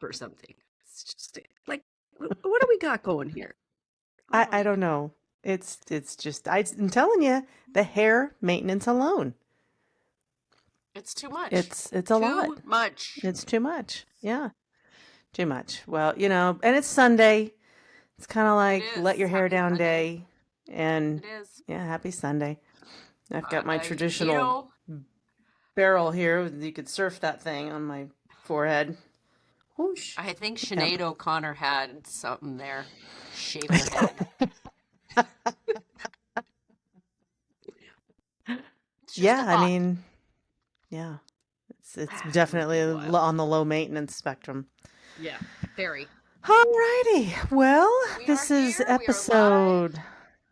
Or something. It's just like, what do we got going here? I don't know. It's just I'm telling you, the hair maintenance alone. It's too much. It's a lot. Too much. It's too much. Yeah, too much. Well, and it's Sunday. It's kind of It like let is. your hair Happy down Sunday. day, and It is. yeah, happy Sunday. I've got my You traditional know, barrel here. You could surf that thing on my forehead. Whoosh. I think Yep. Sinead O'Connor had something there. Shaved her head. It's just Yeah, a I thought. mean, yeah, it's It would definitely be wild. on the low maintenance spectrum. Yeah, very. Alrighty. Well, We are this is here. We are live. episode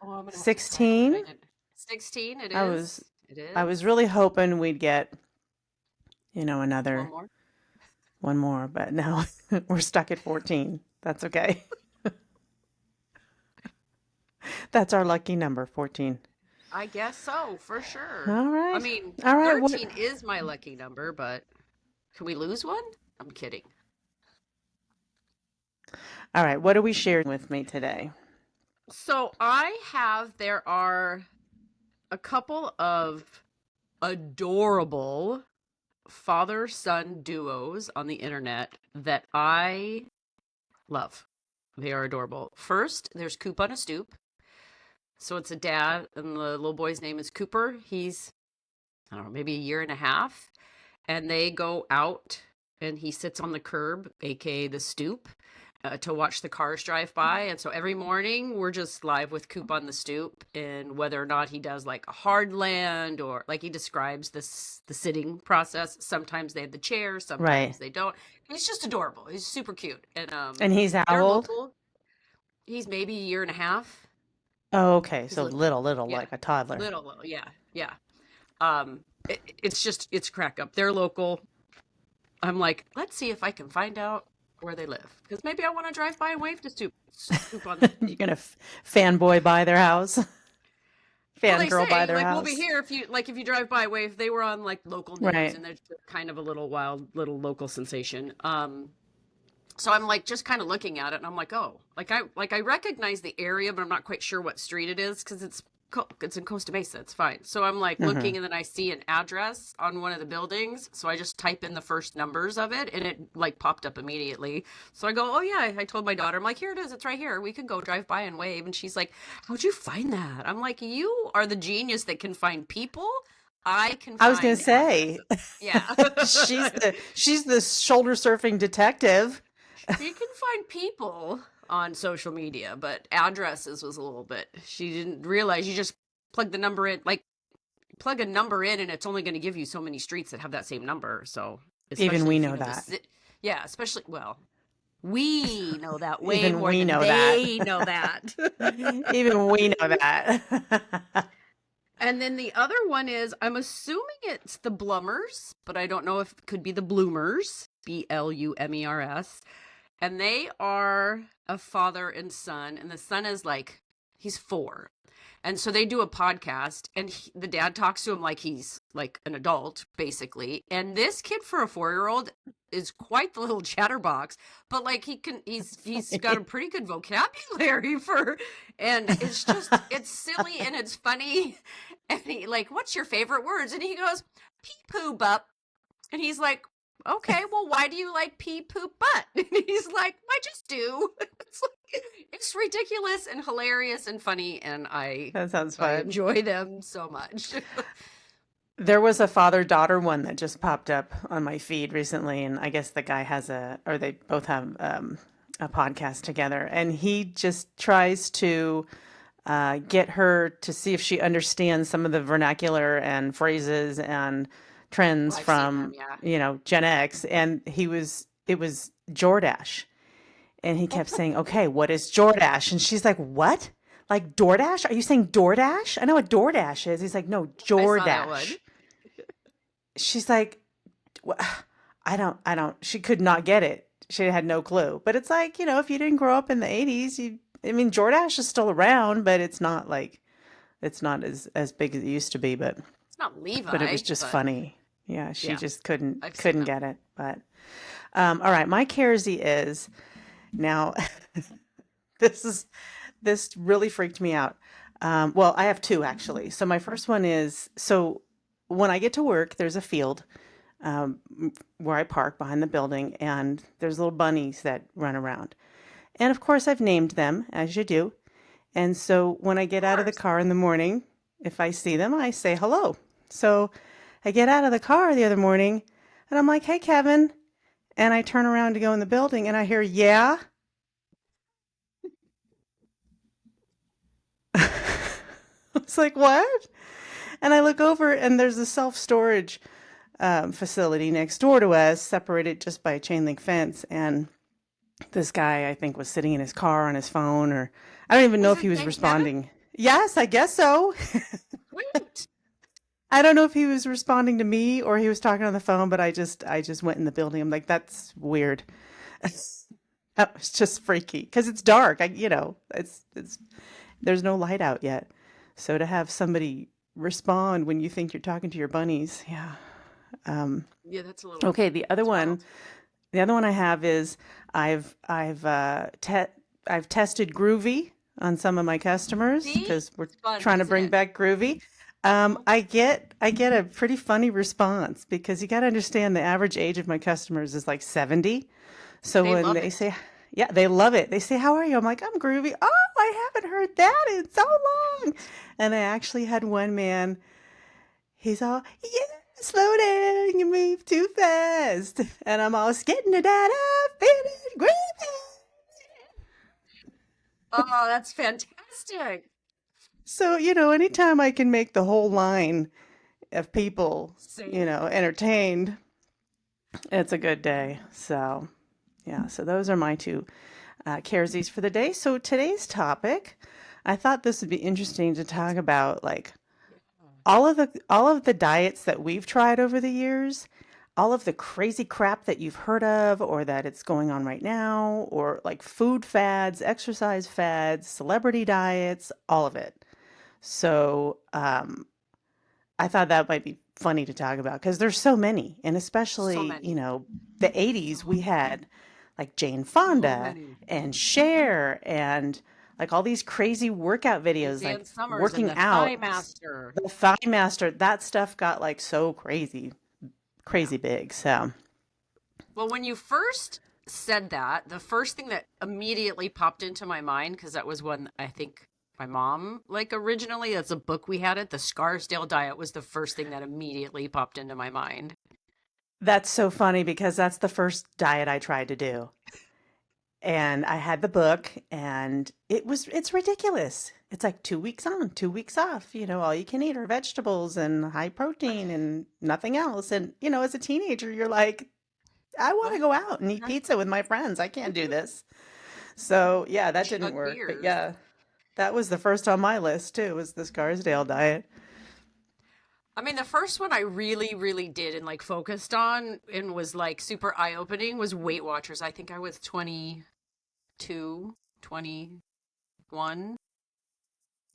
Oh, I'm gonna have to title it. 16. I did 16. It I was is. It I was is. really hoping we'd get, One another more. one more, but no, we're stuck at 14. That's okay. That's our lucky number, 14. I guess so, for sure. All I right. mean, All right. What 13 is my lucky number, but can we lose one? I'm kidding. All right, what are we sharing with me today? So there are a couple of adorable father-son duos on the internet that I love. They are adorable. First, there's Coop on a Stoop. So it's a dad, and the little boy's name is Cooper. He's, I don't know, maybe a year and a half. And they go out, and he sits on the curb, aka the stoop, to watch the cars drive by. And so every morning we're just live with Coop on the stoop, and whether or not he does like a hard land or like he describes the sitting process. Sometimes they have the chair, Right. sometimes they don't. He's just adorable. He's super cute, and And he's how they're old? local. He's maybe a year and a half. Oh, okay. He's So little. little, Yeah, like a toddler. little. Yeah, yeah. It's crack up. They're local. I'm like, let's see if I can find out where they live, because maybe I want to drive by and wave to Stoop on the. You're gonna fanboy by their house, Well, they fangirl by say their like we'll be house. here if you drive by wave. They were on like local news, Right. and they're kind of a little wild little local sensation. So I'm like just kind of looking at it, and I'm like, oh, I recognize the area, but I'm not quite sure what street it is because it's in Costa Mesa. It's fine. So I'm like Mm-hmm. looking, and then I see an address on one of the buildings. So I just type in the first numbers of it, and it like popped up immediately. So I go, oh yeah. I told my daughter, I'm like, here it is. It's right here. We could go drive by and wave. And she's like, how'd you find that? I'm like, you are the genius that can find people. I can I was gonna find say, addresses. Yeah. she's the shoulder surfing detective. You can find people on social media, but addresses was a little bit. She didn't realize you just plug the number in, like plug a number in, and it's only going to give you so many streets that have that same number. So, Even especially we if you know know that. yeah, especially well, we know that way Even more we than know that. they know that. Even we know that. And then the other one is, I'm assuming it's the Blummers, but I don't know if it could be the Bloomers, Blumers. And they are a father and son, and the son is like, he's 4. And so they do a podcast, and the dad talks to him like he's like an adult, basically. And this kid for a 4-year-old is quite the little chatterbox, but like he's got a pretty good vocabulary and it's silly and it's funny. And he like, what's your favorite words? And he goes, pee poo butt. And he's like, okay, well, why do you like pee poop butt? And he's like, I just do. It's ridiculous and hilarious and funny, and That sounds I fun. enjoy them so much. There was a father-daughter one that just popped up on my feed recently, and I guess the guy or they both have a podcast together, and he just tries to get her to see if she understands some of the vernacular and phrases and trends I've seen them, from, yeah. Gen X, and it was Jordash. And he kept saying, okay, what is Jordash? And she's like, what? Like DoorDash? Are you saying DoorDash? I know what DoorDash is. He's like, no, I saw that one. Jordash. She's like, "Wha- she could not get it. She had no clue. But it's like, if you didn't grow up in the 80s, I mean, Jordache is still around, but it's not as big as it used to be, It's not but it was Levi, just but funny. Yeah, she yeah, just couldn't I've seen couldn't them. get it. But all right, my Kersey is now this is this really freaked me out. Well, I have two actually. So my first one is, so when I get to work, there's a field um, where I park behind the building, and there's little bunnies that run around. And of course, I've named them, as you do. And so when I Of get out of the course. car in the morning, if I see them, I say hello. So I get out of the car the other morning, and I'm like, "Hey, Kevin." And I turn around to go in the building, and I hear, "Yeah." It's like, "What?" And I look over, and there's a self-storage facility next door to us, separated just by a chain link fence. And this guy, I think, was sitting in his car on his phone, or I don't even know Was if his he was name Kevin? responding. Yes, I guess so. Sweet. I don't know if he was responding to me or he was talking on the phone, but I just went in the building. I'm like, that's weird. That was just freaky because it's dark. It's there's no light out yet. So to have somebody respond when you think you're talking to your bunnies, yeah. Um, Yeah, that's a little. okay, It's wild. the other one I have is I've tested Groovy on some of my customers See, because we're it's fun, trying to isn't bring it? back Groovy. Uh-huh. I get a pretty funny response because you got to understand the average age of my customers is like 70. So They when love they it. say, yeah, they love it. They say, "How are you?" I'm like, "I'm groovy." "Oh, I haven't heard that in so long. And I actually had one man, he's all, "Yeah, slow down, you move too fast." And I'm all, "Getting the data, feeling groovy." Oh, that's fantastic. So, anytime I can make the whole line of people, Same. entertained, it's a good day. So, yeah, so those are my two Caresies for the day. So today's topic, I thought this would be interesting to talk about, like Yeah. all of the diets that we've tried over the years, all of the crazy crap that you've heard of or that it's going on right now, or like food fads, exercise fads, celebrity diets, all of it. So I thought that might be funny to talk about because there's so many, and So especially, many. the 80s, we had like Jane So Fonda many. and Cher and like all these crazy workout videos, Suzanne like Summers and working the Thigh out. Master. The Thigh Master, that stuff got like so crazy, Yeah. crazy big. So, Well, when you first said that, the first thing that immediately popped into my mind, because that was one I think my mom, like originally, that's a book we had it, the Scarsdale Diet was the first thing that immediately popped into my mind. that's so funny because that's the first diet I tried to do. And I had the book, and it's ridiculous. It's like 2 weeks on, 2 weeks off, all you can eat are vegetables and high What? protein and nothing else. And, as a teenager, you're like, I want to What? go out and eat pizza with my friends. I can't do this. So, yeah, that didn't Chug work. But beers. yeah, that was the first on my list too, was the Scarsdale diet. I mean, the first one I really, really did and like focused on and was like super eye-opening was Weight Watchers. I think I was 22, 21,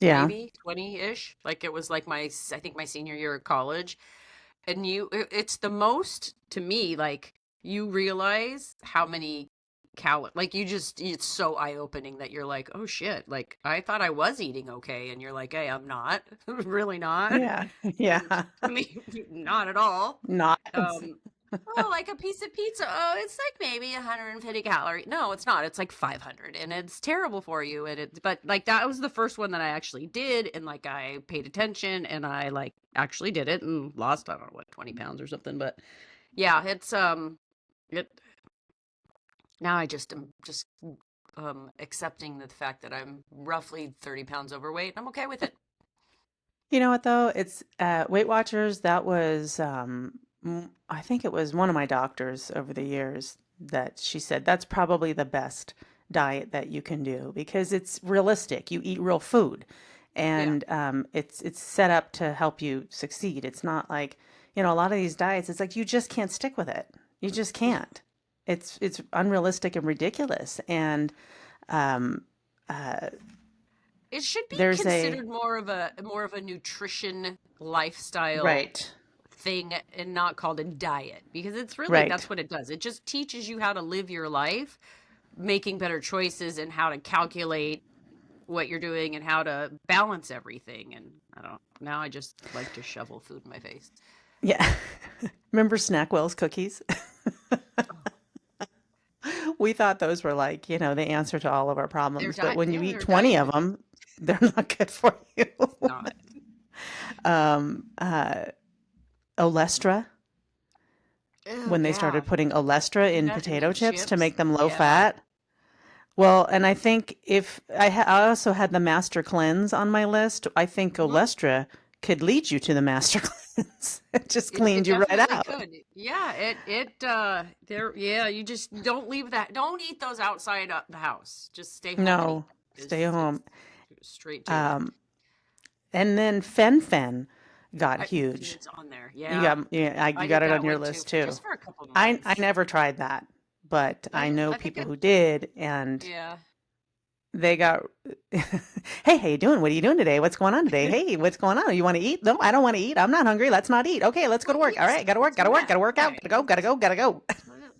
Yeah. maybe 20-ish. Like it was like I think my senior year of college. And it's the most to me, like you realize how many like you just, it's so eye-opening that you're like, oh shit, like I thought I was eating okay. And you're like, hey, I'm not. Really not. Yeah. And Yeah. I mean, not at all. Not. Um, oh, like a piece of pizza. Oh, it's like maybe 150 calories. No, it's not. It's like 500, and it's terrible for you. But like that was the first one that I actually did, and like I paid attention, and I like actually did it and lost, I don't know what, 20 pounds or something. But yeah, it now I just am just accepting the fact that I'm roughly 30 pounds overweight. I'm okay with it. You know what though? It's Weight Watchers. That was, I think it was one of my doctors over the years that she said that's probably the best diet that you can do because it's realistic. You eat real food, Yeah. and it's set up to help you succeed. It's not like, a lot of these diets. It's like you just can't stick with it. You just can't. It's unrealistic and ridiculous. And um, uh, It should be there's a considered more of a nutrition lifestyle right, thing and not called a diet, because it's really, right. that's what it does. It just teaches you how to live your life, making better choices and how to calculate what you're doing and how to balance everything. And I don't, now I just like to shovel food in my face. Yeah. Remember Snackwell's cookies? We thought those were like, the answer to all of our problems. But when you eat They're 20 diet of cookies. them, they're not good for you. It's not. Um, uh, Olestra, Oh when they yeah. started putting Olestra Put in that in the potato chips to chips. make them low Yeah. fat. Well, and I think if I also had the Master Cleanse on my list, I think Mhm. Olestra could lead you to the Master Cleanse. It just It cleaned you right definitely out. could. Yeah, there, yeah, you just don't leave that. Don't eat those outside the house. Just stay home and eat No, them. stay It's home. straight to it. Um, and then Fen got huge. It's on there. Yeah. You I got did it on that your one too list for too. just for a couple I months. never tried that, but I know I think people it, who did, and yeah. they got, hey, how you doing? What are you doing today? What's going on today? Hey, what's going on? You want to eat? No, I don't want to eat. I'm not hungry. Let's not eat. Okay, let's go Well, to work. All right, it's gotta meth, work out, right? gotta go, gotta go.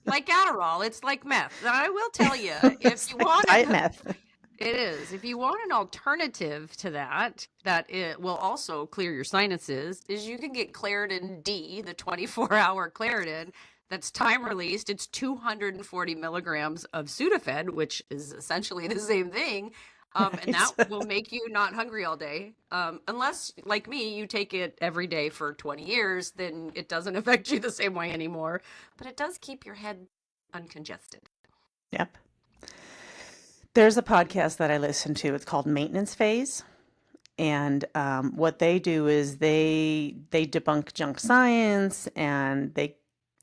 Like Adderall, it's like meth. And I will tell you, if It's you like want diet it, meth. it is. If you want an alternative to that, that it will also clear your sinuses, is you can get Claritin D, the 24-hour Claritin that's time released. It's 240 milligrams of Sudafed, which is essentially the same thing. And that Nice. will make you not hungry all day. Unless, like me, you take it every day for 20 years, then it doesn't affect you the same way anymore. But it does keep your head uncongested. Yep. There's a podcast that I listen to. It's called Maintenance Phase. And what they do is they debunk junk science and they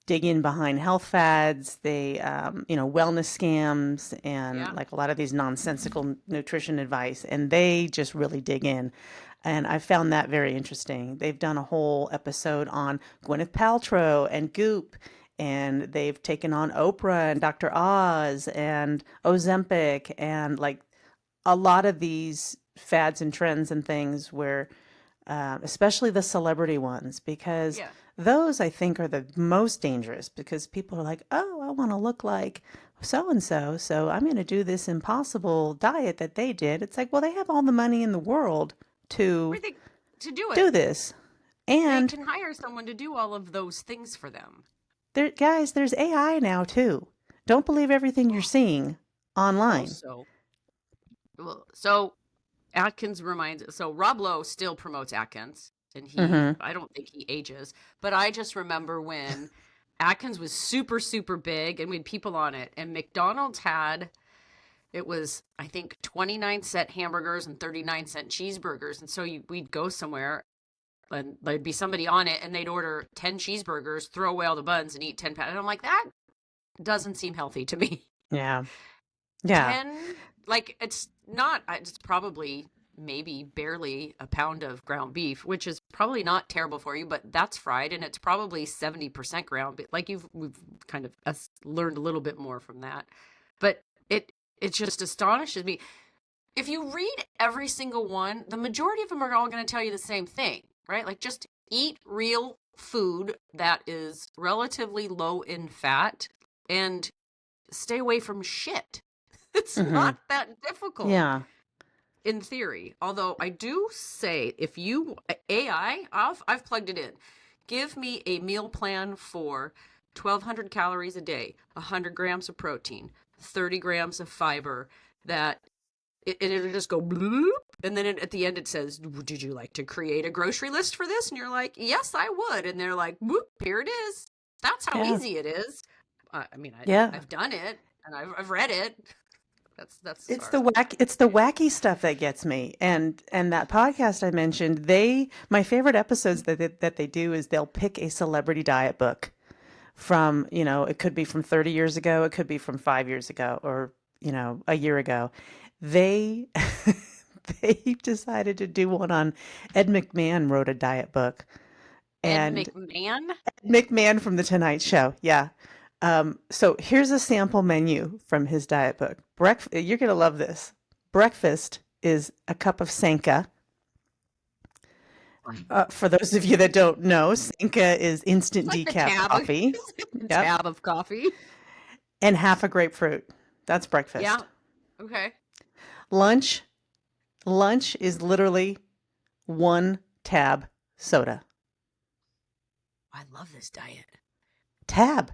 dig in behind health fads. They wellness scams and Yeah. like a lot of these nonsensical nutrition advice, and they just really dig in. And I found that very interesting. They've done a whole episode on Gwyneth Paltrow and Goop, and they've taken on Oprah and Dr. Oz and Ozempic and like a lot of these fads and trends and things where, especially the celebrity ones, because Yeah. those I think are the most dangerous because people are like, oh, I want to look like so and so, so I'm going to do this impossible diet that they did. It's like, well, they have all the money in the world to Everything to do do it. this. They And can hire someone to do all of those things for them. there, guys, there's AI now too. Don't believe everything you're Well, seeing online. also, so Atkins reminds, so Rob Lowe still promotes Atkins, and Hmm. I don't think he ages, but I just remember when Atkins was super, super big and we had people on it, and McDonald's had, it was, I think, 29-cent hamburgers and 39-cent cheeseburgers. And so we'd go somewhere and there'd be somebody on it and they'd order 10 cheeseburgers, throw away all the buns and eat 10 pounds. And I'm like, that doesn't seem healthy to me. Yeah. Yeah. 10, like, it's not, it's probably maybe barely a pound of ground beef, which is probably not terrible for you, but that's fried and it's probably 70% ground beef. Like, we've kind of learned a little bit more from that. But it just astonishes me. If you read every single one, the majority of them are all going to tell you the same thing, right? Like, just eat real food that is relatively low in fat and stay away from shit. It's Hmm. not that difficult Yeah. in theory. Although I do say, if you AI, I've plugged it in. Give me a meal plan for 1,200 calories a day, 100 grams of protein, 30 grams of fiber. That and it'll just go bloop, and then at the end it says, "Did you like to create a grocery list for this?" And you're like, "Yes, I would." And they're like, "Whoop, here it is." That's how Yeah. easy it is. I mean, Yeah. I've done it and I've read it. That's as It's far the as I go. wacky stuff that gets me. And that podcast I mentioned, my favorite episodes that they do is they'll pick a celebrity diet book from, it could be from 30 years ago, it could be from 5 years ago or, a year ago. They they decided to do one on Ed McMahon wrote a diet book Ed and McMahon? McMahon from the Tonight Show. Yeah. So here's a sample menu from his diet book. You're gonna love this. Breakfast is a cup of Sanka. For those of you that don't know, Sanka is It's instant like the decaf tab, coffee. the Yep. tab of coffee. And half a grapefruit. That's Yeah. breakfast. Okay. Lunch. Lunch is literally one tab soda. I love this diet. Tab.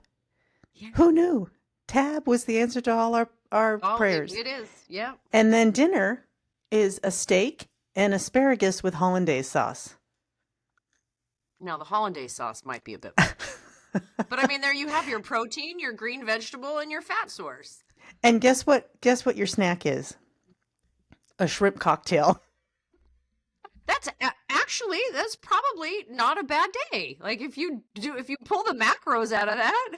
Yeah. Who knew? Tab was the answer to all our Oh, prayers. it is. Yeah. And then dinner is a steak and asparagus with hollandaise sauce. Now the hollandaise sauce might be a bit much. But I mean, there you have your protein, your green vegetable, and your fat source. And guess what? Guess what your snack is? A shrimp cocktail. Actually, that's probably not a bad day. Like if you pull the macros out of that,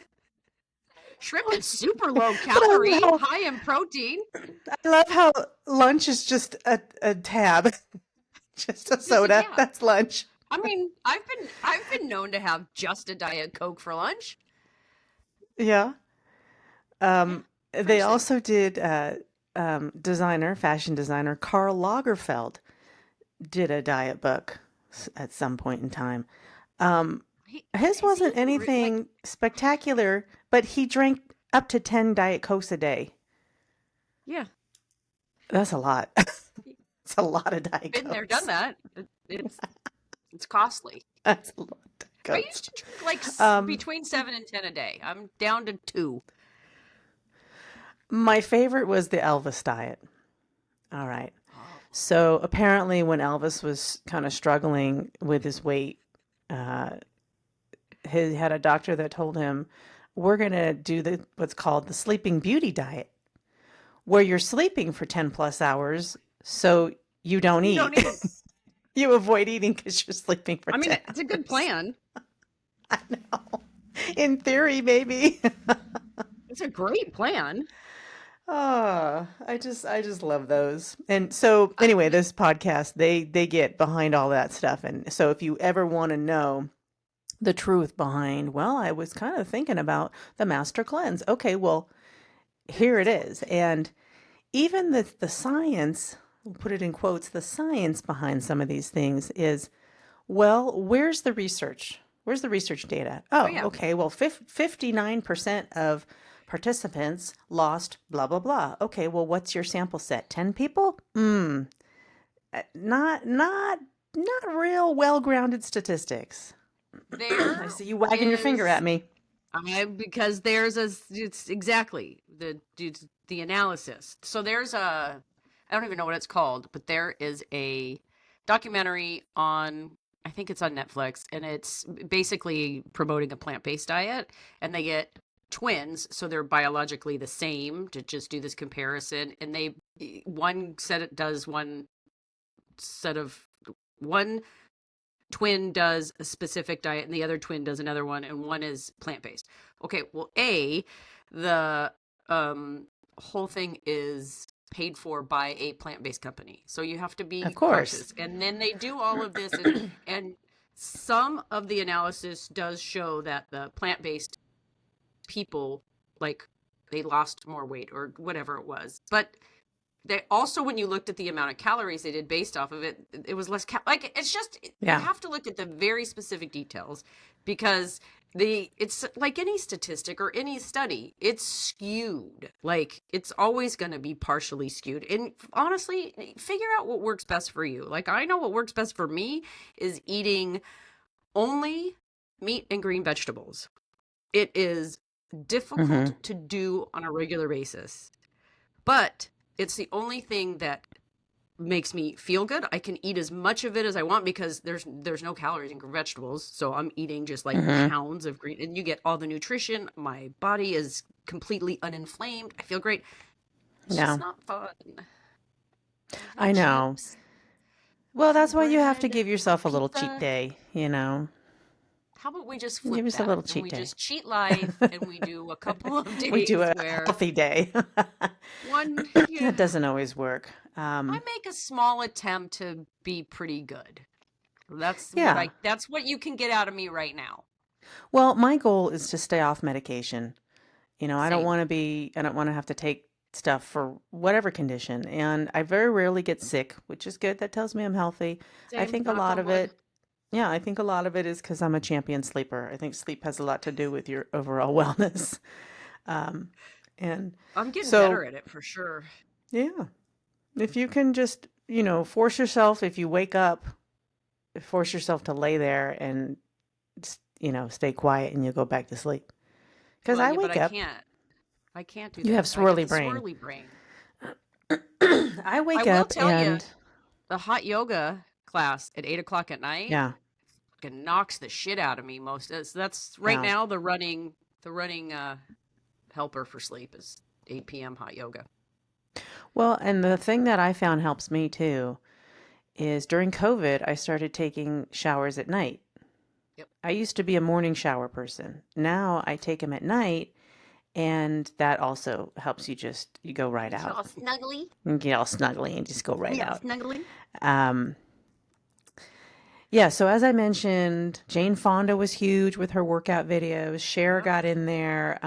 shrimp is super low calorie, high in protein. I love how lunch is just a tab, just a soda. Yeah. That's lunch. I mean, I've been known to have just a Diet Coke for lunch. Yeah. They Interesting. also did fashion designer Karl Lagerfeld did a diet book at some point in time. His wasn't anything spectacular, but he drank up to 10 Diet Cokes a day. Yeah. That's a lot. It's a lot of Diet Cokes. Been there, done that. It's costly. That's a lot of Diet Cokes. I used to drink like between 7 and 10 a day. I'm down to 2. My favorite was the Elvis diet. All right. So apparently when Elvis was kind of struggling with his weight, he had a doctor that told him, we're going to do what's called the Sleeping Beauty diet, where you're sleeping for 10 plus hours so you don't eat. You avoid eating because you're sleeping for 10 hours. It's a good plan. I know. In theory, maybe. It's a great plan. Oh, I just love those. And so anyway, this podcast, they get behind all that stuff. And so if you ever want to know the truth behind, well, I was kind of thinking about the Master Cleanse. Okay, well, here it is. And even the science, we'll put it in quotes, the science behind some of these things is, well, where's the research? Where's the research data? Oh, yeah. Okay, well, 59% of participants lost blah, blah, blah. Okay, well, what's your sample set? 10 people? Not real well-grounded statistics. There I see you wagging your finger at me. Because it's exactly the analysis. So there's I don't even know what it's called, but there is a documentary on, I think it's on Netflix, and it's basically promoting a plant-based diet, and they get twins, so they're biologically the same, to just do this comparison, and one twin does a specific diet and the other twin does another one, and one is plant-based. Okay, well, the whole thing is paid for by a plant-based company, so you have to be cautious. And then they do all of this, and some of the analysis does show that the plant-based people, like, they lost more weight or whatever it was, but they also, when you looked at the amount of calories they did based off of it, it was less it's just, you have to look at the very specific details, because it's like any statistic or any study, it's skewed. Like, it's always going to be partially skewed. And honestly, figure out what works best for you. Like, I know what works best for me is eating only meat and green vegetables. It is difficult to do on a regular basis, but it's the only thing that makes me feel good. I can eat as much of it as I want because there's no calories in green vegetables. So I'm eating just like pounds of green, and you get all the nutrition. My body is completely uninflamed. I feel great. It's just not fun. I know. Well, that's why you have to give yourself a little cheat day, you know. How about we just flip Give us a little cheat we day. just cheat life, and we do a couple of days. We do a healthy day. That doesn't always work. I make a small attempt to be pretty good. That's what you can get out of me right now. Well, my goal is to stay off medication. Same. I don't want to have to take stuff for whatever condition. And I very rarely get sick, which is good. That tells me I'm healthy. I Same. think a Knock lot on of wood. it, yeah, I think a lot of it is because I'm a champion sleeper. I think sleep has a lot to do with your overall wellness. Um, and I'm getting better so, at it for sure. yeah, if you can just, force yourself, if you wake up, force yourself to lay there and, stay quiet and you go back to sleep. Because Well, I yeah, but wake I up, can't. I can't do you have that. I get swirly the brain. swirly brain. I I wake will up tell you, and, the hot yoga class at 8 o'clock at night yeah, fucking knocks the shit out of me most. That's right yeah. now the running helper for sleep is 8 p.m. hot yoga. Well, and the thing that I found helps me too is during COVID, I started taking showers at night. Yep. I used to be a morning shower person. Now I take them at night, and that also helps you go right You out. all snuggly. You get all snuggly and just go right Yeah, out. snuggly. Um, yeah, so as I mentioned, Jane Fonda was huge with her workout videos. Cher Yep. got in there.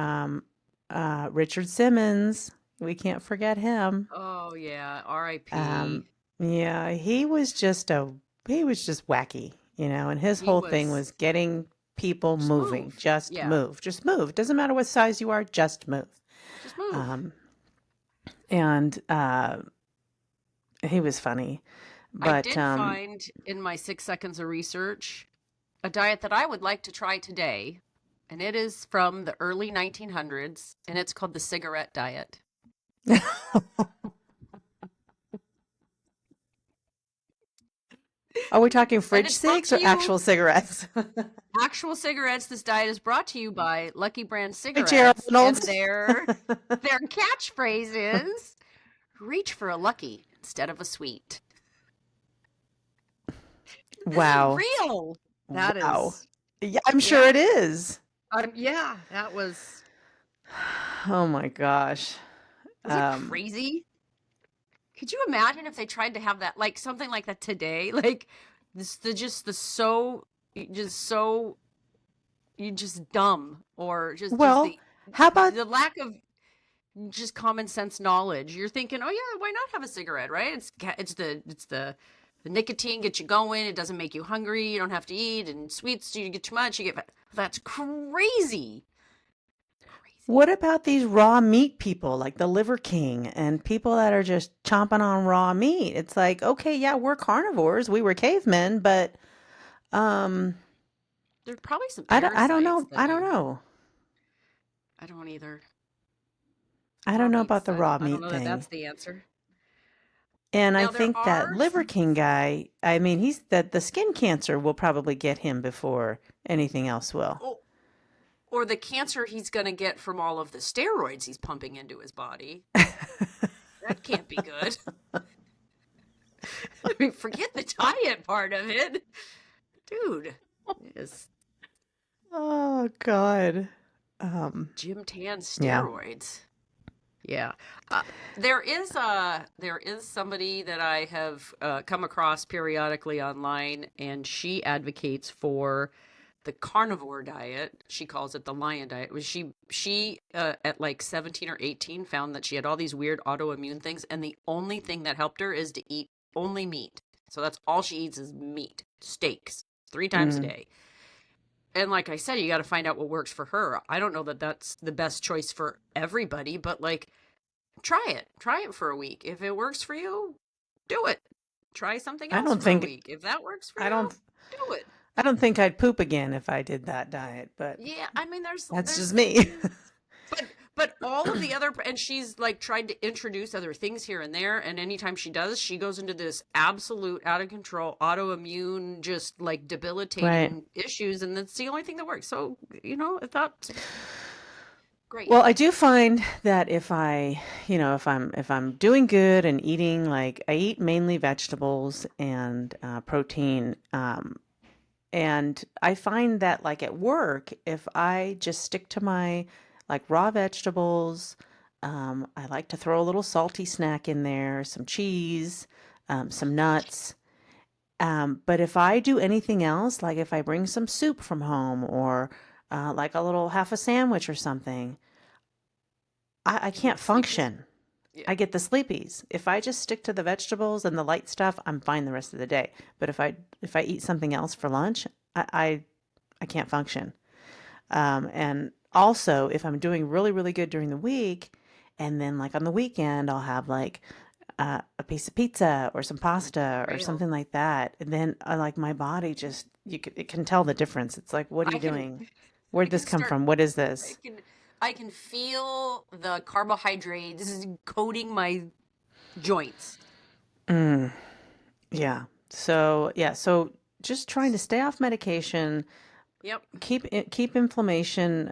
Richard Simmons, we can't forget him. Oh yeah. R.I.P. Um, yeah, he was just wacky, and his He whole thing was was getting people just moving. move. Just Yeah. move. Just move. Doesn't matter what size you are, just move. Just move. Um, and he was funny. I But did find in my 6 seconds of research a diet that I would like to try today, and it is from the early 1900s, and it's called the cigarette diet. are we talking And fridge it's brought cigs to or you actual cigarettes? actual cigarettes. This diet is brought to you by Lucky Brand Hey, Gerald cigarettes, and Reynolds. their catchphrase is "Reach for a lucky instead of a sweet." This is Wow. real. That Wow. is, Yeah, I'm sure yeah, it is. yeah. That Oh my gosh. was it Um, crazy? Could you imagine if they tried to have that, like something like that today? Like this, the just the so, just so you just dumb, or just well, how about the lack of just common sense knowledge. You're thinking, oh yeah, why not have a cigarette, right? It's the nicotine gets you going. It doesn't make you hungry. You don't have to eat, and sweets you get too much. You get that's crazy, crazy. what about these raw meat people like the Liver King and people that are just chomping on raw meat? It's like, okay, yeah, we're carnivores. We were cavemen, but um There's probably some I don't parasites know. that I don't you. know. I don't either. I Raw don't know about meats. the I don't. raw I don't meat know that thing. that's the answer. And I Now there think that are Liver King guy, I mean, he's that the skin cancer will probably get him before anything else will. oh, or the cancer he's going to get from all of the steroids he's pumping into his body. That can't be good. I mean, forget the diet part of it, dude. Is Oh God. Jim Tan Yeah. steroids? Yeah, there is somebody that I have come across periodically online, and she advocates for the carnivore diet. She calls it the lion diet. Was she at like 17 or 18 found that she had all these weird autoimmune things, and the only thing that helped her is to eat only meat. So that's all she eats is meat, steaks, 3 times a Mm. day. And like I said, you got to find out what works for her. I don't know that that's the best choice for everybody, but like try it. Try it for a week. If it works for you, do it. Try something I else don't for a think week. If that works for I you, don't do it. I don't think I'd poop again if I did that diet, but Yeah, I mean that's there's just me. but all of the other, and she's like tried to introduce other things here and there, and anytime she does, she goes into this absolute out of control autoimmune, just like Right. debilitating issues, and that's the only thing that works. So, I thought great. Well, I do find that if I'm doing good and eating, like I eat mainly vegetables and protein, and I find that like at work, if I just stick to my like raw vegetables, I like to throw a little salty snack in there, some cheese, some nuts. But if I do anything else, like if I bring some soup from home or like a little half a sandwich or something, I Do you can't get sleepies? function. Yeah. I get the sleepies. If I just stick to the vegetables and the light stuff, I'm fine the rest of the day. But if I eat something else for lunch, I can't function. And also, if I'm doing really, really good during the week, and then like on the weekend, I'll have like a piece of pizza or some pasta or Real. something like that. And then like my body just, it can tell the difference. It's like, what are I you can doing? I Where'd this can come start from? What is I this? can I can feel the carbohydrates coating my joints. Mm, yeah. So just trying to stay off medication, Yep. keep inflammation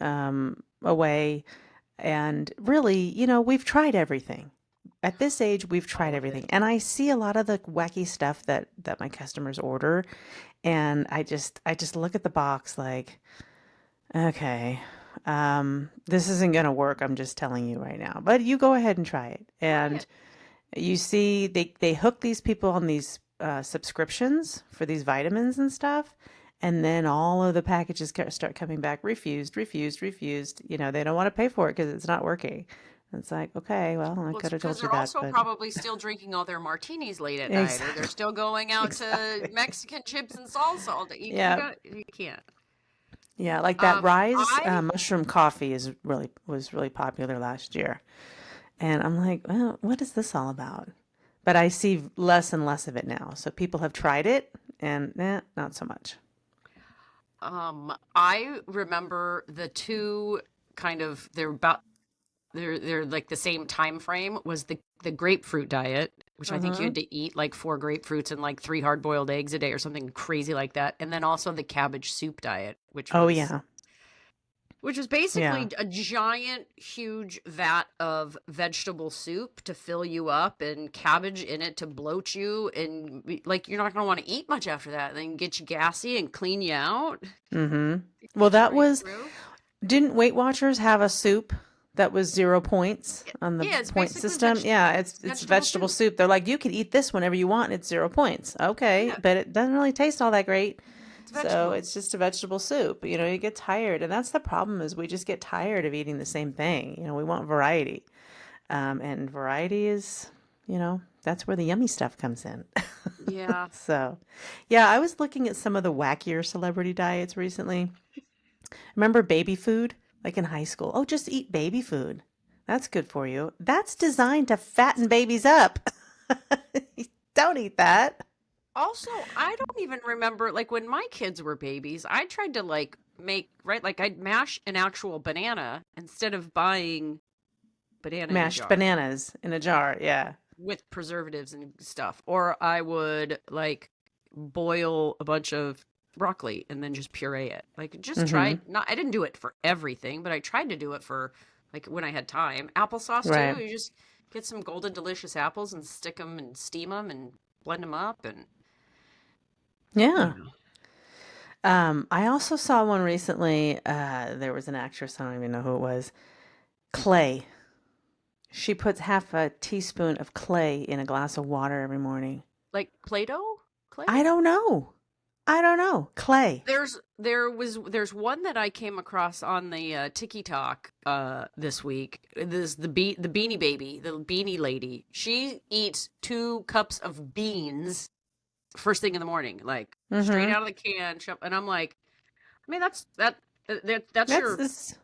away, and really, we've tried everything. At this age, we've tried All of everything. it. And I see a lot of the wacky stuff that my customers order, and I just look at the box like, okay, this isn't going to work. I'm just telling you right now. But you go ahead and try it. Try And it. you see they hook these people on these subscriptions for these vitamins and stuff. And then all of the packages start coming back refused, refused, refused. They don't want to pay for it because it's not working. It's like, okay, well, I Well, it's could have because told you they're that, also but probably still drinking all their martinis late at night, or they're exactly, still going out to exactly. Mexican chips and salsa all day. You Yeah, got you can't. yeah. Like that Rise I mushroom coffee was really popular last year, and I'm like, well, what is this all about? But I see less and less of it now. So people have tried it, and not so much. I remember the two kind of they're like the same time frame was the grapefruit diet, which I think you Mm-hmm. had to eat like four grapefruits and like three hard-boiled eggs a day or something crazy like that. And then also the cabbage soup diet, Oh yeah, which was yeah. basically a giant huge vat of vegetable soup to fill you up and cabbage in it to bloat you and like you're not going to want to eat much after that and then get you gassy and clean you out, Mm-hmm. Well, get you that right was. through. Didn't Weight Watchers have a soup that was 0 points on the Yeah, it's point basically system? Yeah, it's vegetable vegetable soup. soup. They're like, you can eat this whenever you want. It's 0 points. Okay, Yeah, but it doesn't really taste all that great. it's So vegetables. it's just a vegetable soup. You get tired, and that's the problem is we just get tired of eating the same thing. We want variety, and variety is, that's where the yummy stuff comes in. Yeah. So, yeah, I was looking at some of the wackier celebrity diets recently. Remember baby food? Like in high school. Oh, just eat baby food. That's good for you. That's designed to fatten babies up. Don't eat that. Also, I don't even remember like when my kids were babies, I tried to like make right like I'd mash an actual banana instead of buying banana in a Mashed jar bananas in a jar. Yeah. with preservatives and stuff. Or I would like boil a bunch of broccoli and then just puree it. Like just Mm-hmm. tried not I didn't do it for everything, but I tried to do it for like when I had time. Applesauce too. Right. You just get some golden delicious apples and stick them and steam them and blend them up and you Yeah. know. I also saw one recently. There was an actress, I don't even know who it was. Clay. She puts half a teaspoon of clay in a glass of water every morning. Like Play-Doh? Clay? I don't know. I don't know. Clay. There's one that I came across on the TikTok this week. This the Beanie Baby, the Beanie Lady. She eats 2 cups of beans first thing in the morning, like straight Mm-hmm. out of the can. And I'm like, I mean that's That's your this.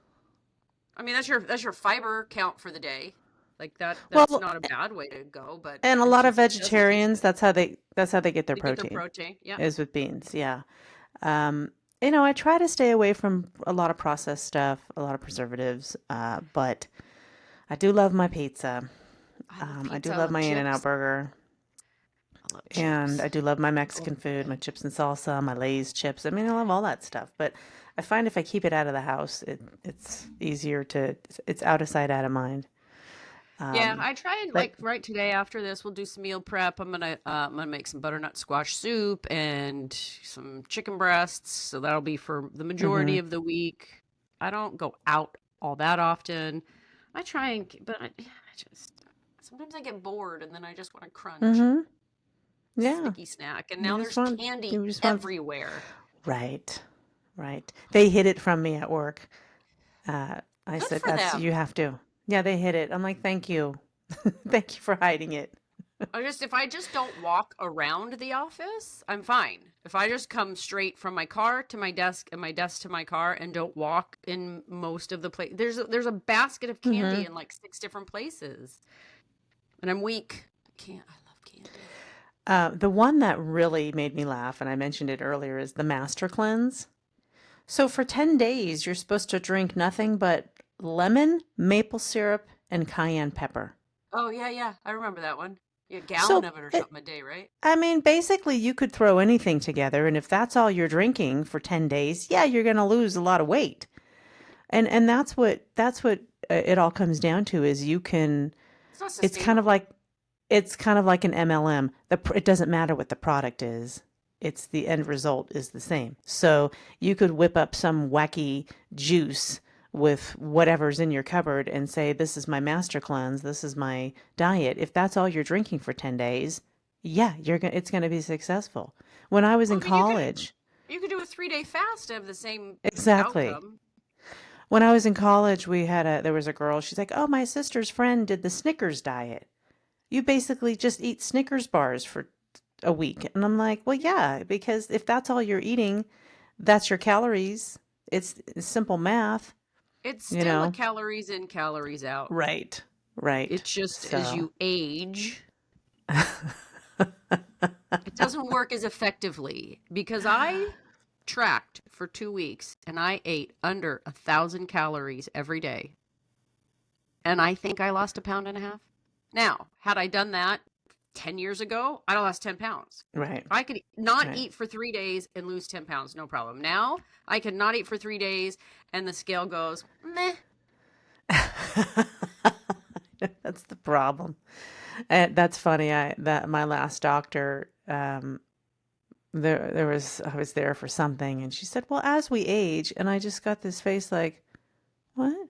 that's your fiber count for the day. Like that's Well, not a bad way to go, but and a it lot of just doesn't taste vegetarians, good. that's how they get their They get their protein, protein. Yeah. is with beans. Yeah. Um, I try to stay away from a lot of processed stuff, a lot of preservatives, but I do love my pizza. I love I pizza. do I love love my In-N-Out chips. burger, I love and chips I do love my all Mexican food, my day. chips and salsa, my Lay's chips. I mean, I love all that stuff, but I find if I keep it out of the house, it's easier to, it's out of sight, out of mind. Yeah, Um, I try and but like right today after this we'll do some meal prep. I'm gonna make some butternut squash soup and some chicken breasts. So that'll be for the mm-hmm, majority of the week. I don't go out all that often. I try and but I just sometimes I get bored and then I just want to crunch mm-hmm, yeah. sticky snack. And You now just there's want, candy you just want, everywhere. right, right. They hid it from me at work. I Good said, for that's, you them. have to. Yeah, they hid it. I'm like, thank you. Thank you for hiding it. If I just don't walk around the office, I'm fine. If I just come straight from my car to my desk and my desk to my car and don't walk in most of the place, there's a basket of candy Hmm. in like 6 different places, and I'm weak. I love candy. The one that really made me laugh, and I mentioned it earlier, is the Master Cleanse. So for 10 days, you're supposed to drink nothing but lemon, maple syrup, and cayenne pepper. Oh yeah, yeah, I remember that one. Yeah, a gallon So, of it or it, something a day, right? I mean, basically, you could throw anything together, and if that's all you're drinking for 10 days, yeah, you're going to lose a lot of weight. And that's what it all comes down to is you can It's not it's kind of sustainable. like it's kind of like an MLM. It doesn't matter what the product is. It's the end result is the same. So you could whip up some wacky juice with whatever's in your cupboard and say, "This is my master cleanse. This is my diet." If that's all you're drinking for 10 days, yeah, it's going to be successful. When I was Well, in I mean, college, you could do a 3-day fast to have the same exactly. outcome. When I was in college, there was a girl, she's like, "Oh, my sister's friend did the Snickers diet. You basically just eat Snickers bars for a week." And I'm like, "Well, yeah, because if that's all you're eating, that's your calories. It's simple math, It's you still a know?" calories in, calories out. Right. Right. It's just as So, you age, it doesn't work as effectively because I tracked for 2 weeks and I ate under 1,000 calories every day. And I think I lost a pound and a half. Now, had I done that 10 years ago, I'd have lost 10 pounds. right. I could not Right. eat for 3 days and lose 10 pounds, no problem. Now, I could not eat for 3 days and the scale goes, meh. That's the problem. And that's funny. I that my last doctor there was I was there for something and she said, "Well, as we age," and I just got this face like, "What?"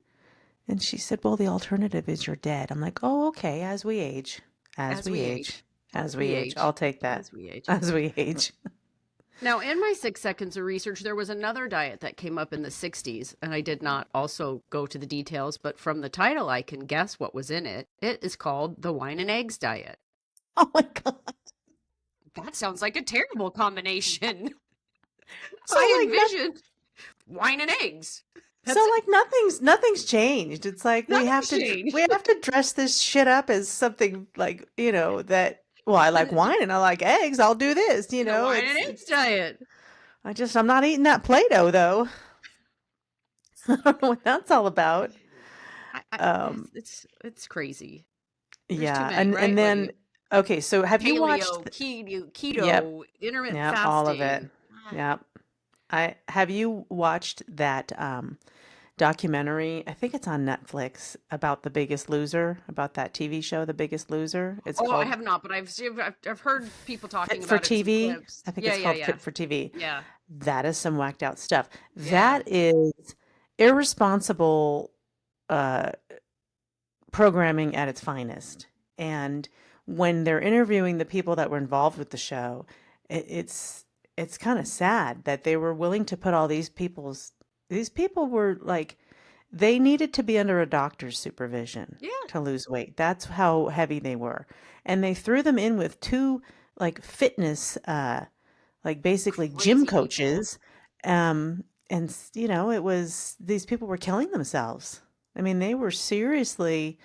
And she said, "Well, the alternative is you're dead." I'm like, "Oh, okay, as we age. As As we we age. age, As as we we age. I'll age, take that. as we age. As we age." Now, in my 6 seconds of research, there was another diet that came up in the 60s, and I did not also go to the details, but from the title, I can guess what was in it. It is called the wine and eggs diet. Oh my God. That sounds like a terrible combination. So I like nothing envisioned wine and eggs. so That's like it. nothing's changed. It's like Nothing's we changed. have to dress this shit up as something like, that well, I like The wine and I like eggs. I'll do this, wine and it's eggs diet. I'm not eating that Play-Doh though. I don't know what that's all about. Um It's crazy. There's too yeah, many, and right? What do then you okay, so have you watched paleo, keto, Yep. keto, intermittent Yep, all of it. fasting. Ah, Yep. I have you watched that documentary? I think it's on Netflix about The Biggest Loser, about that TV show, The Biggest Loser. It's oh, I called have not, but I've heard people talking Fit for about it in some TV. clips. I think Yeah, it's yeah, called yeah, Fit for TV. yeah, That is some whacked out stuff. yeah. That is irresponsible uh, programming at its finest. And when they're interviewing the people that were involved with the show, it's kind of sad that they were willing to put all these people were like they needed to be under a doctor's supervision Yeah, to lose weight. That's how heavy they were. And they threw them in with two like fitness like basically gym crazy people. coaches and it was these people were killing themselves. I mean, they were seriously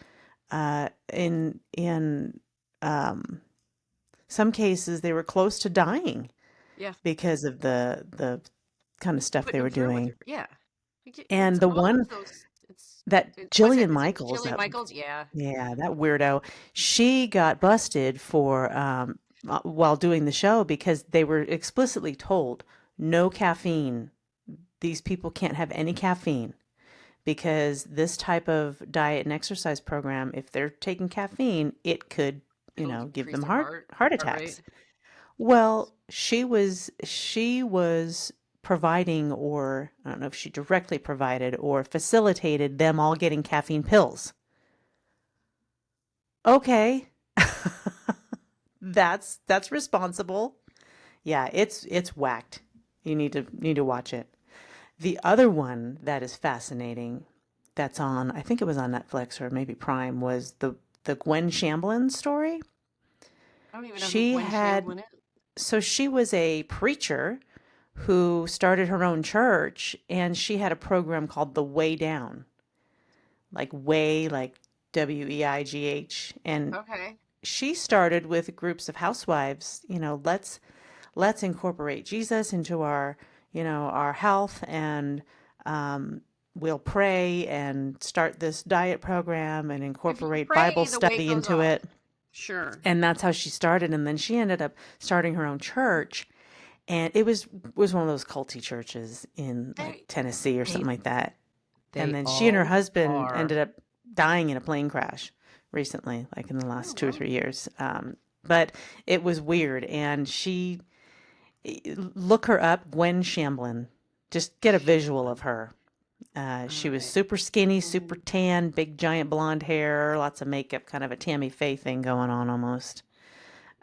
in some cases they were close to dying Yeah, because of the kind of stuff putting they them were through what doing. they're, yeah. It's And the all one of those. It's that was it? Jillian Is it Michaels, Jillian Michaels? Yeah. yeah, that weirdo, she got busted for while doing the show because they were explicitly told no caffeine. These people can't have any caffeine because this type of diet and exercise program, if they're taking caffeine, it could, It'll give increase them their heart heart rate. attacks. Well, she was providing, or I don't know if she directly provided or facilitated them all getting caffeine pills. Okay. That's responsible. Yeah, it's whacked. You need to watch it. The other one that is fascinating that's on, I think it was on Netflix or maybe Prime, was the Gwen Shamblin story. I don't even know who She Gwen had, Shamblin is. so she was a preacher who started her own church, and she had a program called The Way Down, like way, like Weigh. And Okay. she started with groups of housewives, let's incorporate Jesus into our, our health, and we'll pray and start this diet program and If you incorporate Bible pray, the weight study goes into off. it. Sure. And that's how she started. And then she ended up starting her own church. And it was one of those culty churches in like They Tennessee or they something like that. And they then she and her all husband are. ended up dying in a plane crash recently, like in the Oh last two or well. 3 years. But it was weird. And look her up, Gwen Shamblin. Just get a visual Shamblin. of her. All She was right. super skinny, super Mhm. tan, big giant blonde hair, lots of makeup, kind of a Tammy Faye thing going on almost.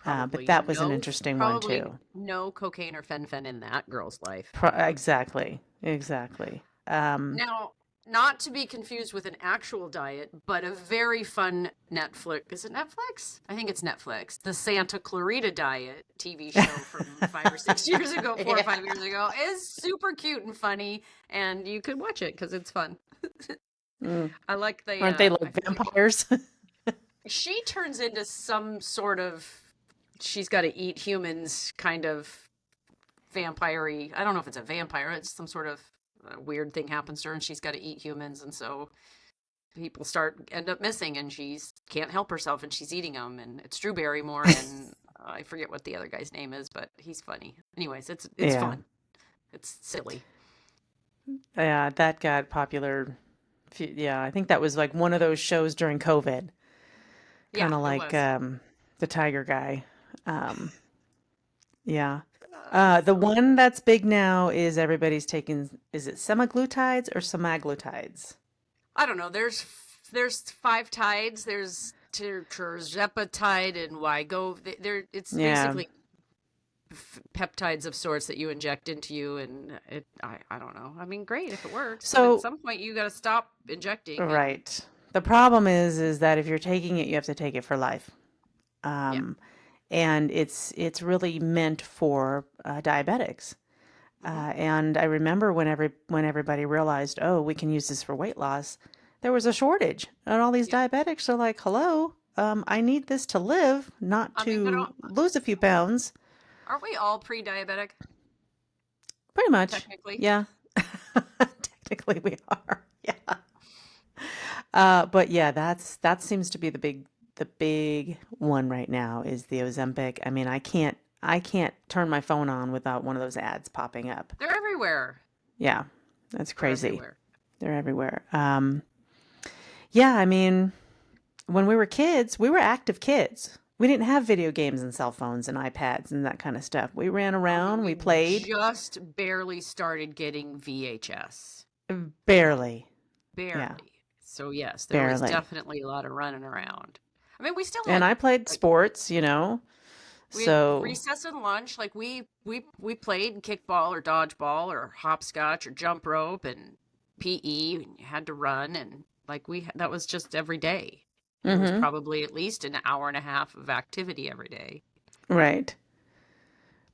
But that was an interesting one Probably too. no cocaine or fen in that girl's life. Exactly, exactly. Now, not to be confused with an actual diet, but a very fun Netflix. Is it Netflix? I think it's Netflix. The Santa Clarita Diet TV show from 5 or 6 years ago, 4 or 5 years Yeah. ago, is super cute and funny, and you could watch it because it's fun. Mm. I like Aren't they I like forget. vampires? She turns into some sort of, she's got to eat humans kind of vampire. I don't know if it's a vampire. It's some sort of weird thing happens to her, and she's got to eat humans, and so people end up missing, and she's can't help herself, and she's eating them, and it's Drew Barrymore, and I forget what the other guy's name is, but he's funny. Anyways, it's Yeah. fun. It's silly. Yeah, that got popular. Yeah, I think that was like one of those shows during COVID, Yeah, kind of it like was. the Tiger Guy. Um, yeah. The So one that's big now is everybody's taking, is it semaglutides or semaglutides? I don't know. There's five tides. There's tirzepatide and Wygo. There, it's Yeah. basically peptides of sorts that you inject into you, and I don't know. I mean, great if it works, but at So, some point you got to stop injecting, and right. The problem is that if you're taking it, you have to take it for life. yeah. Um, and it's really meant for diabetics. Hmm. And I remember when everybody realized, oh, we can use this for weight loss, there was a shortage, and all these Yep. diabetics are like, hello, I need this to live, not I mean, but to lose a few pounds. aren't we all pre-diabetic Pretty much, technically? yeah. Technically, we are, yeah. But yeah, that seems to be the big one right now is the Ozempic. I mean, I can't turn my phone on without one of those ads popping up. They're everywhere. Yeah, that's They're crazy. everywhere. They're everywhere. Yeah, I mean, when we were kids, we were active kids. We didn't have video games and cell phones and iPads and that kind of stuff. We ran I mean, around, we we played, just barely started getting VHS. barely. Yeah, Barely. So yes, there was barely. definitely a lot of running around. I mean, we still And had I played like sports. we had So, recess and lunch. Like we played kickball or dodgeball or hopscotch or jump rope and PE. And you had to run, and like that was just every day. There was mm-hmm, probably at least an hour and a half of activity every day. right.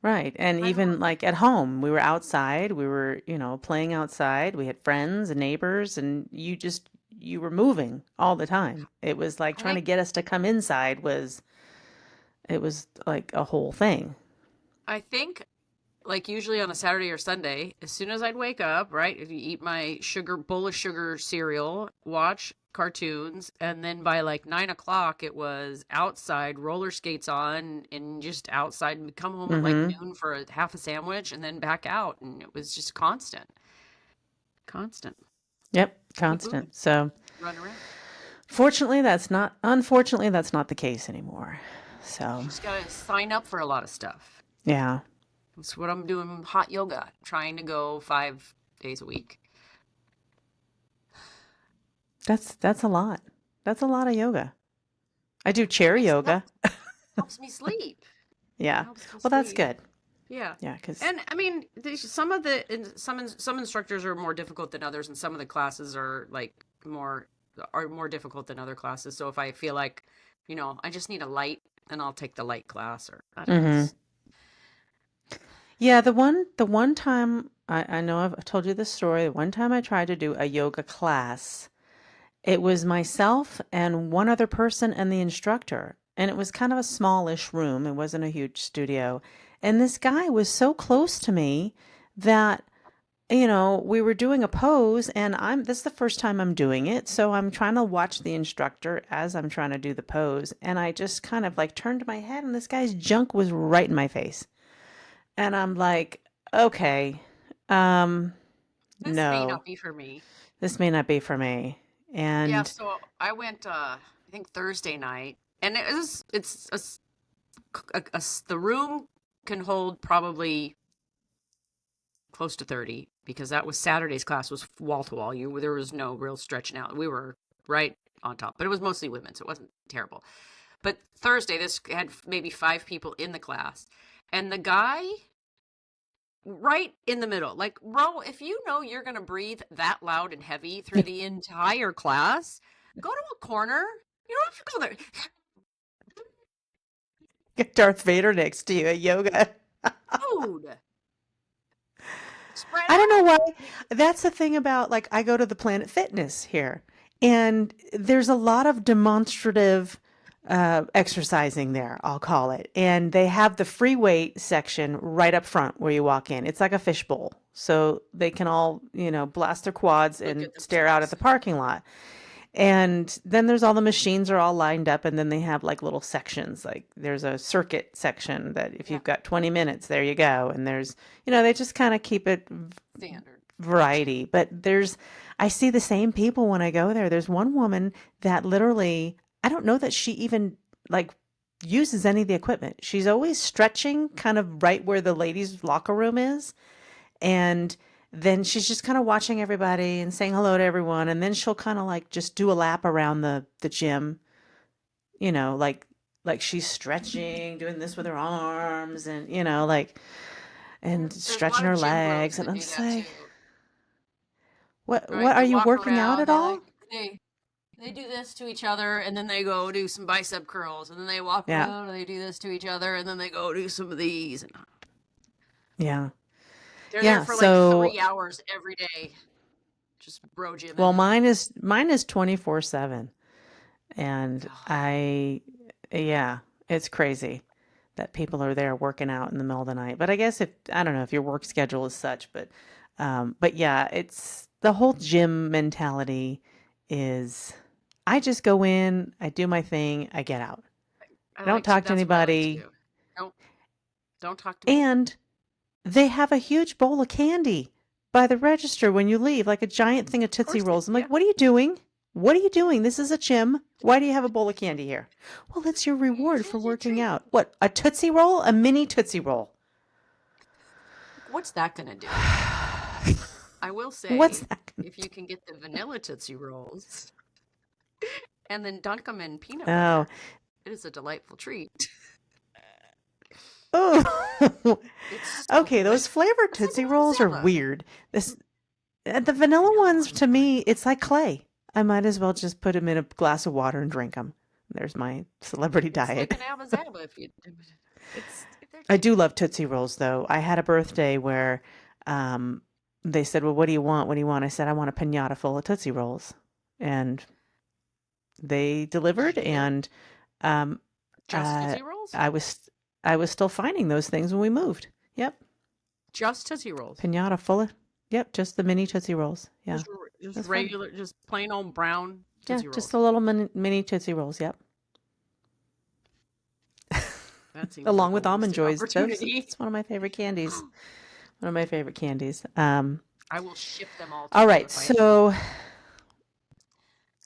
Right. And I don't. even like at home, we were outside, we were, playing outside. We had friends and neighbors, and you were moving all the time. It was like I trying to think get us to come inside it was like a whole thing. I think like usually on a Saturday or Sunday, as soon as I'd wake up, right, if you eat my bowl of sugar cereal, watch cartoons, and then by like 9 o'clock, it was outside, roller skates on, and just outside, and come home at like Mm-hmm. noon for a half a sandwich, and then back out, and it was just constant, constant. Yep, Keep moving, constant. So, run around. unfortunately, that's not the case anymore. So, Just gotta sign up for a lot of stuff. yeah. That's what I'm doing. Hot yoga, trying to go 5 days a week. That's a lot. That's a lot of yoga. I do chair That yoga. helps me sleep. Yeah. Helps me Well, that's sleep. good. Yeah. Yeah, 'cause And I mean, some instructors are more difficult than others, and some of the classes are like more are more difficult than other classes. So if I feel like, I just need a light, then I'll take the light class, or I don't know. Mm-hmm. Yeah, the one time I know I've told you this story. The one time I tried to do a yoga class, it was myself and one other person and the instructor. And it was kind of a smallish room. It wasn't a huge studio. And this guy was so close to me that, we were doing a pose and this is the first time I'm doing it. So I'm trying to watch the instructor as I'm trying to do the pose. And I just kind of like turned my head and this guy's junk was right in my face. And I'm like, okay, um, This may no, not be for me. this may not be for me. Yeah, And so I went I think Thursday night, and the room can hold probably close to 30, because that was Saturday's class, was wall to wall. There was no real stretching out. We were right on top, but it was mostly women, so it wasn't terrible. But Thursday, this had maybe 5 people in the class, and the guy right in the middle, like, bro, if you know you're gonna breathe that loud and heavy through the entire class, go to a corner. You don't have to go there. get Darth Vader next to you at yoga. Dude, spread I don't know why. out. That's the thing about like I go to the Planet Fitness here, and there's a lot of demonstrative exercising there, I'll call it. And they have the free weight section right up front where you walk in. It's like a fishbowl. So they can all, blast their quads Look and at stare out at the themselves. parking lot. And then there's all the machines are all lined up, and then they have like little sections. Like there's a circuit section that if Yeah, you've got 20 minutes, there you go. And they just kind of keep it standard. variety. But I see the same people when I go there. There's one woman that literally, I don't know that she even like uses any of the equipment. She's always stretching kind of right where the ladies' locker room is. And then she's just kind of watching everybody and saying hello to everyone. And then she'll kind of like just do a lap around the gym, like she's stretching, doing this with her arms and, and There's a stretching lot of her gym bros legs. And that I'm do just that like, too, what right? are They you walk working out around, at all? they do this to each other, and then they go do some bicep curls, and then they walk Yeah. around and they do this to each other, and then they go do some of these, and Yeah. they're there Yeah. for like So, 3 hours every day, just bro well, gymming. mine is 24/7. And Oh, yeah, it's crazy that people are there working out in the middle of the night. But I guess I don't know if your work schedule is such, but yeah, it's the whole gym mentality is I just go in, I do my thing, I get out. I don't talk to that's what I like to anybody. do. Don't don't talk to me. And they have a huge bowl of candy by the register when you leave, like a giant thing of Of Tootsie course they Rolls. I'm like, yeah. what are you doing? What are you doing? This is a gym. Why do you have a bowl of candy here? Well, it's your reward for Here's your working treat. out. What, a Tootsie Roll? A mini Tootsie Roll. What's that gonna do? I will What's say, that gonna if you can get the vanilla Tootsie Rolls and then dunk them in peanut do? Oh. butter, it is a delightful treat. Oh. It's so Okay, good. those flavored It's like Tootsie Mama Rolls are Zama. weird. The vanilla Vanilla ones, ones to are me, it's good. like clay. I might as well just put them in a glass of water and drink them. There's my celebrity It's like diet. an Abba Zaba if you do it. They're I just do love Tootsie Rolls, though. I had a birthday where um, they said, well, what do you want? What do you want? I said, I want a pinata full of Tootsie Rolls. And they did you delivered, get them? and um, Just uh, Tootsie Rolls? I was I was still finding those things when we moved. Yep, Just Tootsie Rolls. pinata full of, yep, just the mini Tootsie Rolls. Yeah, Just that's fun. regular, just plain old brown Yeah, Tootsie just Rolls. the little mini Tootsie Rolls. Yep, That seems along like a with almond wasted joys. opportunity. That's one of my favorite candies. One of my favorite candies. I will ship them all to All you right, if I need. so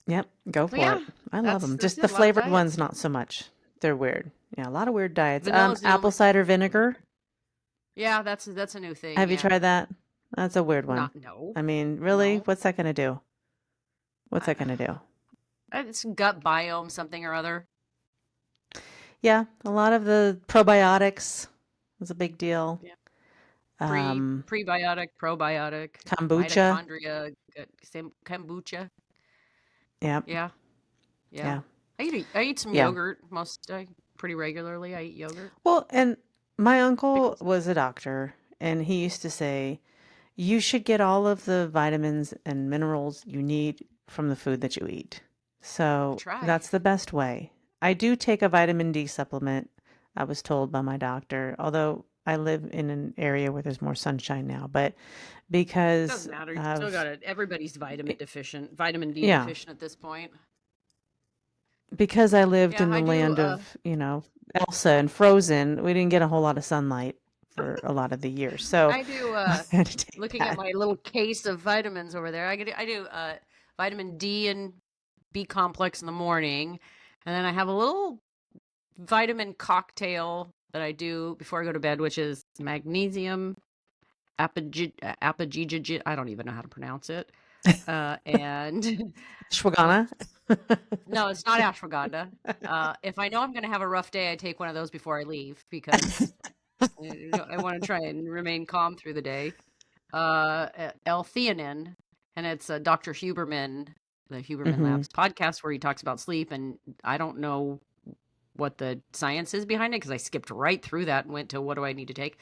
yep, go But for yeah, it. I love them. that's Just it. the A lot of flavored ones, diets. not so much. They're weird. Yeah, a lot of weird diets. Vanilla's the Apple only. cider vinegar. Yeah, that's a new thing. Have you Yeah, tried that? That's a weird one. not no I mean, really? no. What's that gonna do? What's I, that gonna do? it's gut biome something or other. Yeah, a lot of the probiotics was a big deal. Yeah, Um, prebiotic, probiotic, Kombucha. mitochondria, same kombucha. Yep. Yeah. Yeah. Yeah. I eat some Yeah. yogurt pretty regularly. I eat yogurt Well, and my uncle because was a doctor, and he used to say, you should get all of the vitamins and minerals you need from the food that you eat. I So try. that's the best way. I do take a vitamin D supplement, I was told by my doctor, although I live in an area where there's more sunshine now, but because Doesn't matter. You still got of, it. Everybody's vitamin D yeah, deficient at this point. because I lived Yeah, in the I do. land of, Elsa and Frozen, we didn't get a whole lot of sunlight for a lot of the year. So I do. I had to take Looking at that. my little case of vitamins over there, I do vitamin D and B complex in the morning, and then I have a little vitamin cocktail that I do before I go to bed, which is magnesium, apogee. I don't even know how to pronounce it. And um, Ashwagandha. no, it's not ashwagandha. If I know I'm going to have a rough day, I take one of those before I leave because I want to try and remain calm through the day. L-theanine, and it's Dr. Huberman, the Huberman Hmm. Labs podcast where he talks about sleep, and I don't know what the science is behind it because I skipped right through that and went to what do I need to take.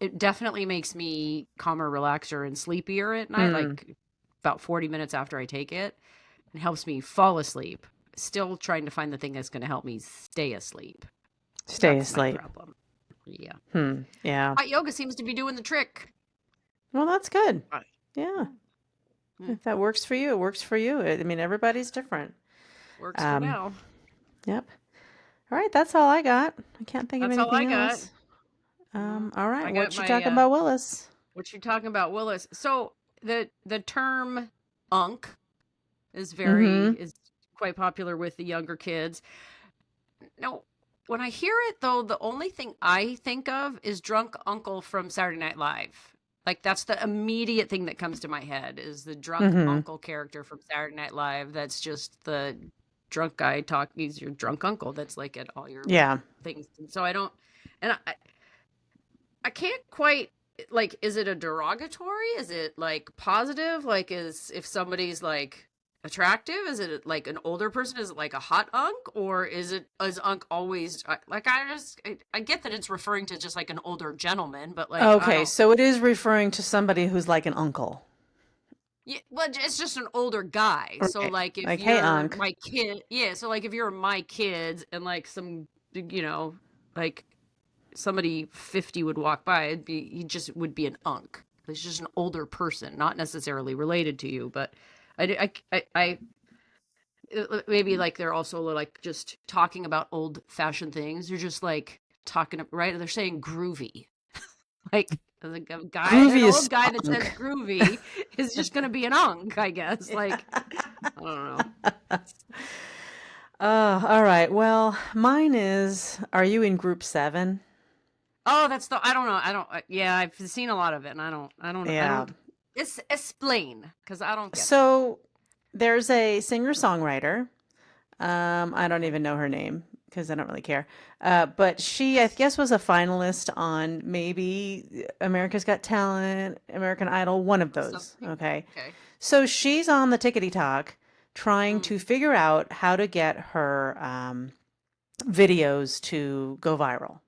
It definitely makes me calmer, relaxer, and sleepier at night, Hmm. like about 40 minutes after I take it. It helps me fall asleep. Still trying to find the thing that's going to help me stay asleep. Stay That's my asleep. problem. Yeah. Yeah. Hot yoga seems to be doing the trick. Well, that's good. Right. Yeah. Yeah. If that works for you, it works for you. I mean, everybody's different. Works for Um, now. yep. All right, that's all I got. I can't think of That's all I anything got. else. No, All right, I got what you my talking about, Willis? what you talking about, Willis. So the term unk Mm-hmm. is quite popular with the younger kids. No, when I hear it though, the only thing I think of is drunk uncle from Saturday Night Live. Like that's the immediate thing that comes to my head is the drunk Mm-hmm. uncle character from Saturday Night Live. That's just the drunk guy talking. He's your drunk uncle. That's like at all your Yeah. things. And so I don't, and I can't quite like. Is it a derogatory? Is it like positive? Like, is if somebody's like attractive? Is it like an older person? Is it like a hot unk, or is unk always like? I get that it's referring to just like an older gentleman, but like I Okay, don't. so it is referring to somebody who's like an uncle. Yeah, well, it's just an older guy. So Right. like if Like, hey, you're Unc. my kid, yeah. So like if you're my kids and like some, like somebody 50 would walk by, he just would be an unk. He's just an older person, not necessarily related to you, but I maybe like they're also like just talking about old fashioned things. You're just like talking, right? They're saying groovy, like an Groovy is old guy that says Unc. groovy is just gonna be an unk, I guess. Like I don't know. All right. Well, mine is, are you in group 7? Oh, that's the I don't know. I don't. Yeah, I've seen a lot of it, and I Yeah. don't. It's explain because I don't get it. So there's a singer-songwriter. I don't even know her name because I don't really care. But she, I guess, was a finalist on maybe America's Got Talent, American Idol, one of those. Something. Okay. Okay. So she's on the Tickety Talk trying Mm, to figure out how to get her videos to go viral.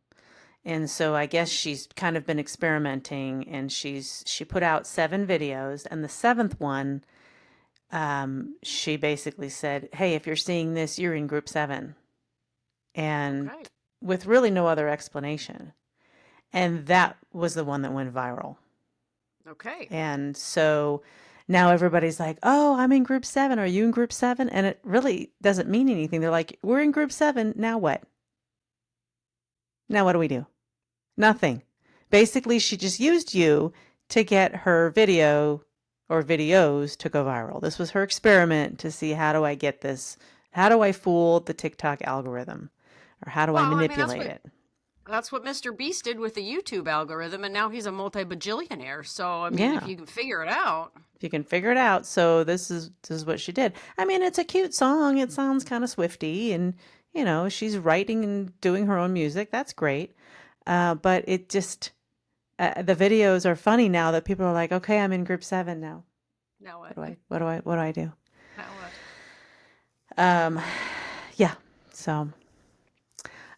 And so I guess she's kind of been experimenting and she put out 7 videos, and the seventh one, she basically said, "Hey, if you're seeing this, you're in group 7." And okay. with really no other explanation. And that was the one that went viral. Okay. And so now everybody's like, "Oh, I'm in group 7. Are you in group 7?" And it really doesn't mean anything. They're like, "We're in group 7. Now what? Now what do we do?" Nothing. Basically, she just used you to get her video or videos to go viral. This was her experiment to see, how do I get this? How do I fool the TikTok algorithm? Or how do I Well, I mean manipulate it? that's what Mr. Beast did with the YouTube algorithm, and now he's a multi-bajillionaire. So I mean, if Yeah, you can figure it out, if you can figure it out. So this is what she did. I mean, it's a cute song. It sounds kind of Swifty, and she's writing and doing her own music. That's great. But it just the videos are funny now that people are like, okay, I'm in group 7 now. now What what? do I what do I what do I do? Now what? Um, yeah. So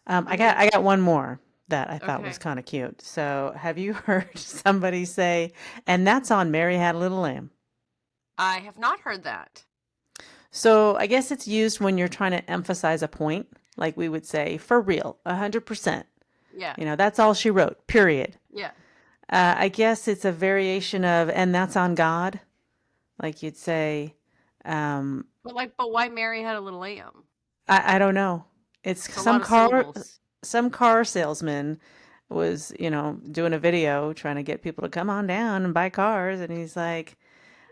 I got Hmm. one more that I thought was Okay. kind of cute. So have you heard somebody say, and that's on Mary Had a Little Lamb? I have not heard that. So I guess it's used when you're trying to emphasize a point, like we would say, for real, 100%. Yeah. That's all she wrote, period. Yeah. I guess it's a variation of, and that's on God. Like you'd say, um, But why Mary had a little lamb? I don't know. It's It's a lot of syllables. some car salesman was, doing a video trying to get people to come on down and buy cars. And he's like,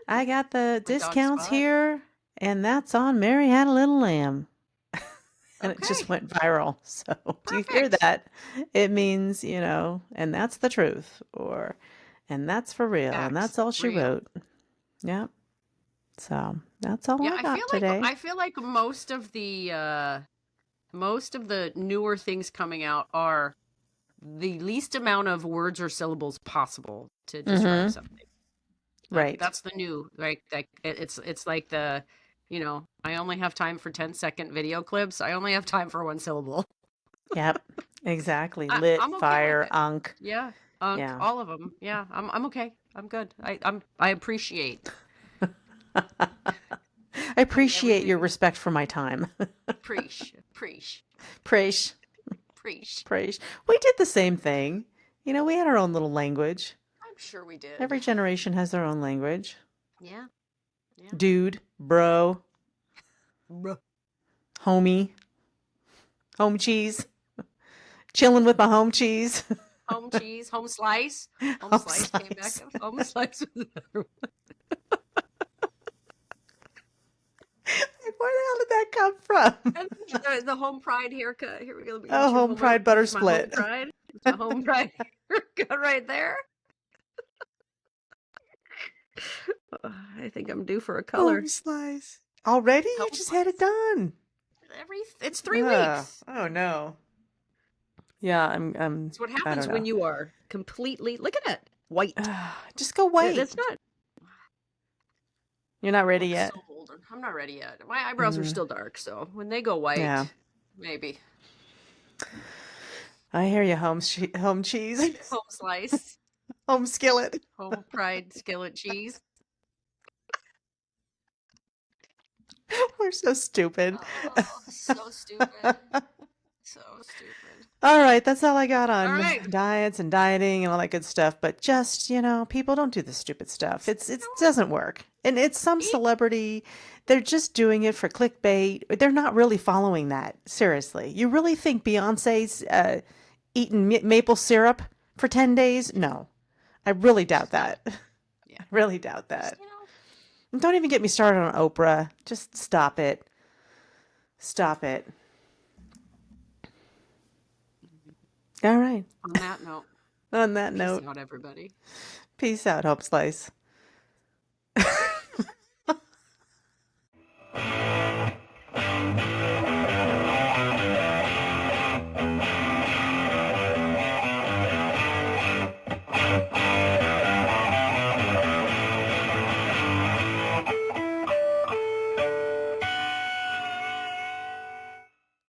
I got the My dog discounts Spot. here, and that's on Mary Had a Little Lamb. And it just Okay. went viral. So if you hear Perfect. that, it means, and that's the truth, or, and that's for real, and Facts. that's all she Real. wrote. Yep. So that's all Yeah, I got today. I feel like most of the newer things coming out are the least amount of words or syllables possible to describe Mm-hmm. something. Right. That's the new, like it's like I only have time for 10-second video clips. I only have time for one syllable. Yep. Exactly. Lit, I'm okay with fire, it. unk. Yeah. Unk, Yeah. all of them. Yeah, I'm okay. I'm good. I appreciate. I I mean appreciate your everything. respect for my time. Preach, preach, Preach, preach. preach. We did the same thing. We had our own little language. I'm sure we did. Every generation has their own language. Yeah, yeah. Dude, bro, Bruh. homie, home cheese, chilling with my home cheese. Home cheese, home slice. Home Home slice came back slice. up. Home slice was another one. Like, where the hell did that come from? And then the home pride haircut. Here we go. Let me Oh, get your home home. pride butter This is my home split. pride. It's my home pride haircut right there. I think I'm due for a color. Home slice. Already? You Home just had it slice. done. It's 3 weeks. Oh no. Yeah, It's what I happens don't when know. you are completely. Look at it, white. Just go wait. That's not. You're not ready Looks yet. so golden. I'm not ready yet. My eyebrows are Mm, still dark, so when they go yeah. white, maybe I hear you, home cheese. home slice, Home skillet. home pride skillet cheese. We're so stupid. Oh, so stupid. So stupid. All right, that's all I got All on right. diets and dieting and all that good stuff. But just, people don't do the stupid stuff. It doesn't work. And it's some Eat. celebrity, they're just doing it for clickbait. They're not really following that. Seriously. You really think Beyonce's eating maple syrup for 10 days? No. I really doubt She's not. that. Yeah. I really doubt Just that. Don't even get me started on Oprah. Just stop it. Stop it. All right. on that note, On that peace note, out, everybody. peace out, Hope Slice.